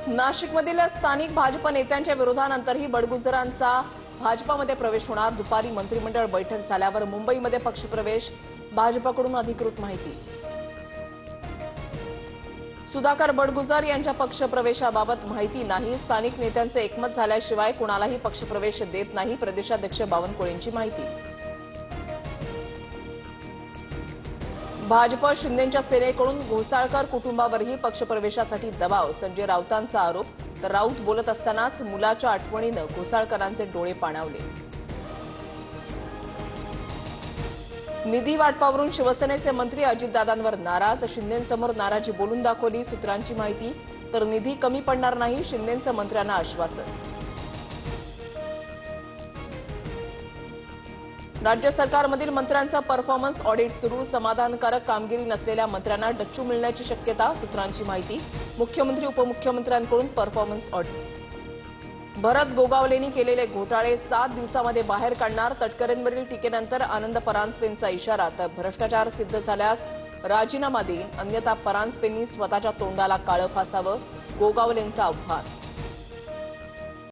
नाशिकमधील स्थानिक भाजप नेत्यांच्या विरोधानंतरही बडगुजरांचा भाजपामध्ये प्रवेश होणार। दुपारी मंत्रिमंडळ बैठक झाल्यावर मुंबईमध्ये पक्षप्रवेश, भाजपकडून अधिकृत माहिती। सुधाकर बडगुजर यांच्या पक्षप्रवेशाबाबत माहिती नाही। स्थानिक नेत्यांचे एकमत झाल्याशिवाय कुणालाही पक्षप्रवेश देत नाही। प्रदेशाध्यक्ष बावनकुळेंची माहिती। भाजप शिंदेंच्या सेनेकडून घोसाळकर कुटुंबावरही पक्षप्रवेशासाठी दबाव। संजय राऊतांचा आरोप, तर राऊत बोलत असतानाच मुलाच्या आठवणीनं घोसाळकरांचे डोळे पाणावले। निधी वाटपावरून शिवसेनेचे मंत्री अजितदादांवर नाराज, शिंदेंसमोर नाराजी बोलून दाखवली। सूत्रांची माहिती, तर निधी कमी पडणार नाही, शिंदेंचं मंत्र्यांना आश्वासन। राज्य सरकारमधील मंत्र्यांचा परफॉर्मन्स ऑडिट सुरू, समाधानकारक कामगिरी नसलेल्या मंत्र्यांना डच्चू मिळण्याची शक्यता। सूत्रांची माहिती, मुख्यमंत्री उपमुख्यमंत्र्यांकडून परफॉर्मन्स ऑडिट। भरत गोगावलेंनी केलेले घोटाळे 7 दिवसांमध्ये बाहेर काढणार। तटकरेंवरील टीकेनंतर आनंद परांजपेंचा इशारा, तर भ्रष्टाचार सिद्ध झाल्यास राजीनामा देईन, अन्यथा परांजपेंनी स्वतःच्या तोंडाला काळं फासावं, गोगावलेंचं आव्हान।